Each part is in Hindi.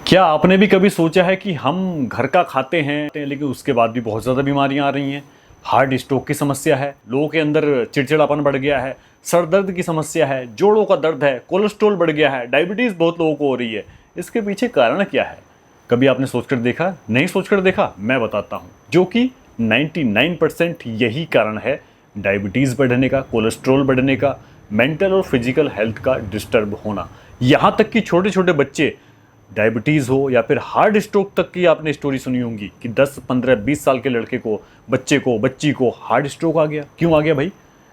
क्या आपने भी कभी सोचा है कि हम घर का खाते हैं लेकिन उसके बाद भी बहुत ज़्यादा बीमारियां आ रही हैं। हार्ट स्ट्रोक की समस्या है, लोगों के अंदर चिड़चिड़ापन बढ़ गया है, सर दर्द की समस्या है, जोड़ों का दर्द है, कोलेस्ट्रॉल बढ़ गया है, डायबिटीज़ बहुत लोगों को हो रही है। इसके पीछे कारण क्या है? कभी आपने सोचकर देखा? नहीं सोचकर देखा? मैं बताता हूँ, जो कि 99% यही कारण है डायबिटीज़ बढ़ने का, कोलेस्ट्रॉल बढ़ने का, मेंटल और फिजिकल हेल्थ का डिस्टर्ब होना। यहाँ तक कि छोटे छोटे बच्चे डायबिटीज़ हो या फिर हार्ट स्ट्रोक तक की आपने स्टोरी सुनी होंगी कि 10, 15, 20 साल के लड़के को, बच्चे को, बच्ची को हार्ट स्ट्रोक आ गया। क्यों आ गया भाई?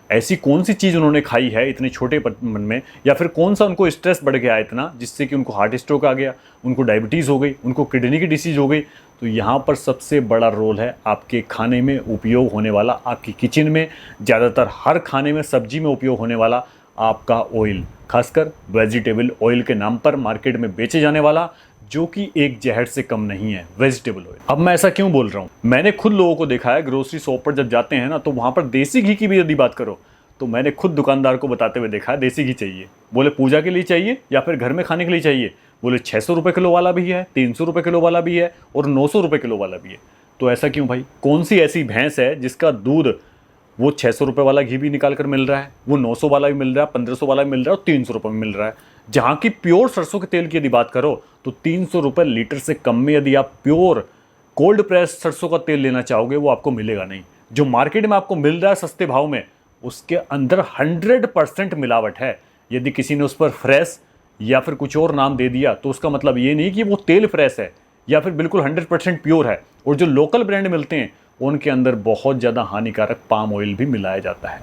ऐसी कौन सी चीज़ उन्होंने खाई है इतने छोटे मन में, या फिर कौन सा उनको स्ट्रेस बढ़ गया इतना जिससे कि उनको हार्ट स्ट्रोक आ गया, उनको डायबिटीज़ हो गई, उनको किडनी की डिसीज हो गई। तो यहाँ पर सबसे बड़ा रोल है आपके खाने में उपयोग होने वाला, आपकी किचन में ज़्यादातर हर खाने में, सब्जी में उपयोग होने वाला आपका ऑयल, खासकर वेजिटेबल ऑयल के नाम पर मार्केट में बेचे जाने वाला, जो कि एक जहर से कम नहीं है, वेजिटेबल ऑयल। अब मैं ऐसा क्यों बोल रहा हूँ? मैंने खुद लोगों को देखा है, ग्रोसरी शॉप पर जब जाते हैं ना, तो वहाँ पर देसी घी की भी यदि बात करो तो मैंने खुद दुकानदार को बताते हुए देखा है, देसी घी चाहिए। बोले पूजा के लिए चाहिए या फिर घर में खाने के लिए चाहिए। बोले 600 रुपये किलो वाला भी है, 300 रुपये किलो वाला भी है और 900 रुपये किलो वाला भी है। तो ऐसा क्यों भाई? कौन सी ऐसी भैंस है जिसका दूध वो 600 रुपये वाला घी भी निकाल कर मिल रहा है, वो 900 वाला भी मिल रहा है, 1500 वाला भी मिल रहा है और 300 रुपये में मिल रहा है। जहाँ की प्योर सरसों के तेल की यदि बात करो तो 300 रुपये लीटर से कम में यदि आप प्योर कोल्ड प्रेस सरसों का तेल लेना चाहोगे वो आपको मिलेगा नहीं। जो मार्केट में आपको मिल रहा है सस्ते भाव में, उसके अंदर 100% मिलावट है। यदि किसी ने उस पर फ्रेश या फिर कुछ और नाम दे दिया तो उसका मतलब ये नहीं कि वो तेल फ्रेश है या फिर बिल्कुल 100% प्योर है। और जो लोकल ब्रांड मिलते हैं उनके अंदर बहुत ज़्यादा हानिकारक पाम ऑयल भी मिलाया जाता है,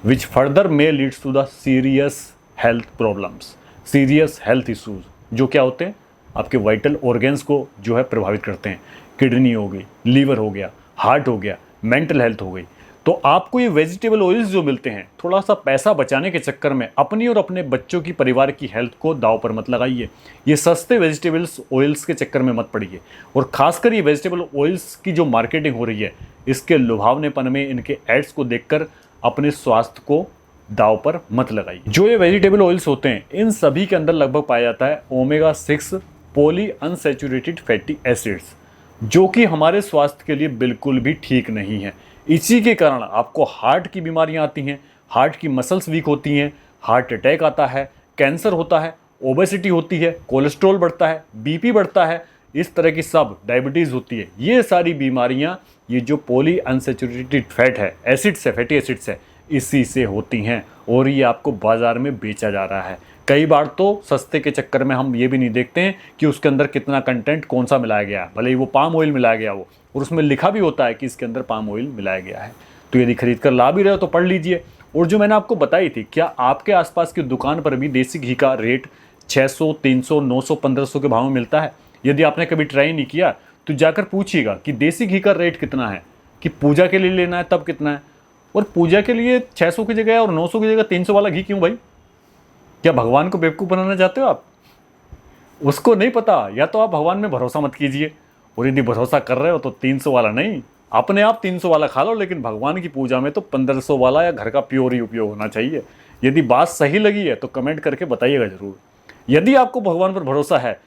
which further may leads to the serious health problems, serious health issues, जो क्या होते हैं आपके वाइटल ऑर्गन्स को जो है प्रभावित करते हैं। किडनी हो गई, लीवर हो गया, हार्ट हो गया, मेंटल हेल्थ हो गई। तो आपको ये वेजिटेबल ऑयल्स जो मिलते हैं, थोड़ा सा पैसा बचाने के चक्कर में अपनी और अपने बच्चों की, परिवार की हेल्थ को दांव पर मत लगाइए। ये सस्ते वेजिटेबल्स ऑयल्स के चक्कर में मत पड़िए। और खासकर ये वेजिटेबल ऑयल्स की जो मार्केटिंग हो रही है, इसके लुभावनेपन में, इनके एड्स को देखकर अपने स्वास्थ्य को दांव पर मत लगाइए। जो ये वेजिटेबल ऑयल्स होते हैं, इन सभी के अंदर लगभग पाया जाता है omega 6 poly unsaturated fatty acids, जो कि हमारे स्वास्थ्य के लिए बिल्कुल भी ठीक नहीं है। इसी के कारण आपको हार्ट की बीमारियां आती हैं, हार्ट की मसल्स वीक होती हैं, हार्ट अटैक आता है, कैंसर होता है, ओबेसिटी होती है, कोलेस्ट्रॉल बढ़ता है, बीपी बढ़ता है, इस तरह की सब, डायबिटीज़ होती है। ये सारी बीमारियां, ये जो पॉली अनसैचुरेटेड फैट है, एसिड्स है, फैटी एसिड्स है, इसी से होती हैं। और ये आपको बाज़ार में बेचा जा रहा है। कई बार तो सस्ते के चक्कर में हम ये भी नहीं देखते हैं कि उसके अंदर कितना कंटेंट कौन सा मिलाया गया है, भले ही वो पाम ऑयल मिलाया गया हो, और उसमें लिखा भी होता है कि इसके अंदर पाम ऑयल मिलाया गया है। तो यदि खरीद कर ला भी रहे हो तो पढ़ लीजिए। और जो मैंने आपको बताई थी, क्या आपके आसपास की दुकान पर भी देसी घी का रेट 600, 300, 900, 1500 के भाव में मिलता है? यदि आपने कभी ट्राई नहीं किया तो जाकर पूछिएगा कि देसी घी का रेट कितना है, कि पूजा के लिए लेना है तब कितना है। और पूजा के लिए 600 की जगह और 900 की जगह 300 वाला घी क्यों भाई? क्या भगवान को बेवकूफ़ बनाना चाहते हो आप? उसको नहीं पता, या तो आप भगवान में भरोसा मत कीजिए, और यदि भरोसा कर रहे हो तो 300 वाला नहीं, अपने आप 300 वाला खा लो, लेकिन भगवान की पूजा में तो 1500 वाला या घर का प्योर ही उपयोग होना चाहिए। यदि बात सही लगी है तो कमेंट करके बताइएगा ज़रूर। यदि आपको भगवान पर भरोसा है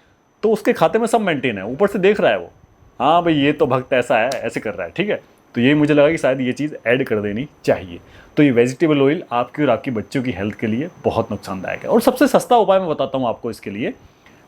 तो उसके खाते में सब मेंटेन है, ऊपर से देख रहा है वो, हाँ भाई ये तो भक्त ऐसा है, ऐसे कर रहा है, ठीक है। तो यही मुझे लगा कि शायद ये चीज़ ऐड कर देनी चाहिए। तो ये वेजिटेबल ऑयल आपकी और आपकी बच्चों की हेल्थ के लिए बहुत नुकसानदायक है। और सबसे सस्ता उपाय मैं बताता हूँ आपको इसके लिए,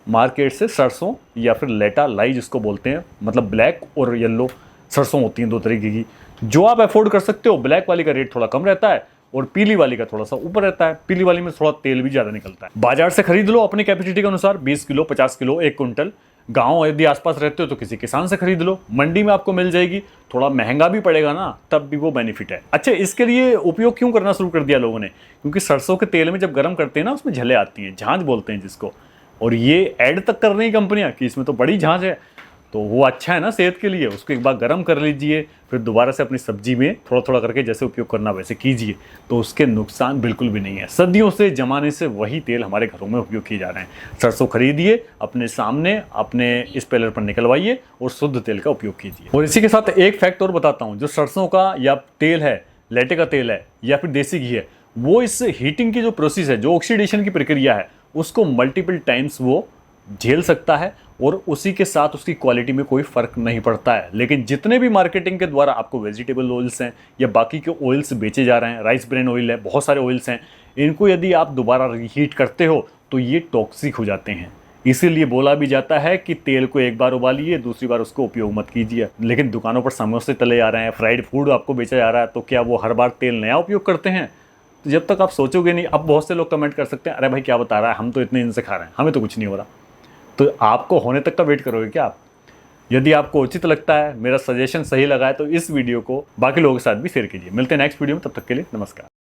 मार्केट से सरसों या फिर लेटा लाई जिसको बोलते हैं, मतलब ब्लैक और येलो सरसों होती हैं, दो तरीके की, जो आप अफोर्ड कर सकते हो। ब्लैक वाली का रेट थोड़ा कम रहता है और पीली वाली का थोड़ा सा ऊपर रहता है। पीली वाली में थोड़ा तेल भी ज़्यादा निकलता है। बाजार से खरीद लो अपनी कैपेसिटी के अनुसार, 20 किलो, 50 किलो, 1 कुंटल। गांव यदि आसपास रहते हो तो किसी किसान से खरीद लो, मंडी में आपको मिल जाएगी। थोड़ा महंगा भी पड़ेगा ना, तब भी वो बेनिफिट है। अच्छा, इसके लिए उपयोग क्यों करना शुरू कर दिया लोगों ने? क्योंकि सरसों के तेल में जब गर्म करते हैं ना, उसमें झले आती हैं, झांझ बोलते हैं जिसको, और ये ऐड तक कर रही हैं कंपनियां कि इसमें तो बड़ी झांझ है। तो वो अच्छा है ना सेहत के लिए, उसको एक बार गर्म कर लीजिए, फिर दोबारा से अपनी सब्जी में थोड़ा थोड़ा करके जैसे उपयोग करना वैसे कीजिए, तो उसके नुकसान बिल्कुल भी नहीं है। सदियों से, जमाने से वही तेल हमारे घरों में उपयोग किए जा रहे हैं। सरसों खरीदिए, अपने सामने अपने स्पेलर पर निकलवाइए और शुद्ध तेल का उपयोग कीजिए। और इसी के साथ एक फैक्ट और बताता हूँ, जो सरसों का या तेल है, लेटे का तेल है या फिर देसी घी है, वो इस हीटिंग की जो प्रोसेस है, जो ऑक्सीडेशन की प्रक्रिया है, उसको मल्टीपल टाइम्स वो झेल सकता है और उसी के साथ उसकी क्वालिटी में कोई फ़र्क नहीं पड़ता है। लेकिन जितने भी मार्केटिंग के द्वारा आपको वेजिटेबल ऑयल्स हैं या बाकी के ऑयल्स बेचे जा रहे हैं, राइस ब्रेन ऑयल है, बहुत सारे ऑयल्स हैं, इनको यदि आप दोबारा रीहीट करते हो तो ये टॉक्सिक हो जाते हैं। इसीलिए बोला भी जाता है कि तेल को एक बार उबालिए, दूसरी बार उसको उपयोग मत कीजिए। लेकिन दुकानों पर समोसे तले जा रहे हैं, फ्राइड फूड आपको बेचा जा रहा है, तो क्या वो हर बार तेल नया उपयोग करते हैं? तो जब तक आप सोचोगे नहीं, अब बहुत से लोग कमेंट कर सकते हैं, अरे भाई क्या बता रहा है, हम तो इतने दिन से खा रहे हैं, हमें तो कुछ नहीं हो रहा। तो आपको होने तक का वेट करोगे क्या आप? यदि आपको उचित लगता है, मेरा सजेशन सही लगा है, तो इस वीडियो को बाकी लोगों के साथ भी शेयर कीजिए। मिलते हैं नेक्स्ट वीडियो में, तब तक के लिए नमस्कार।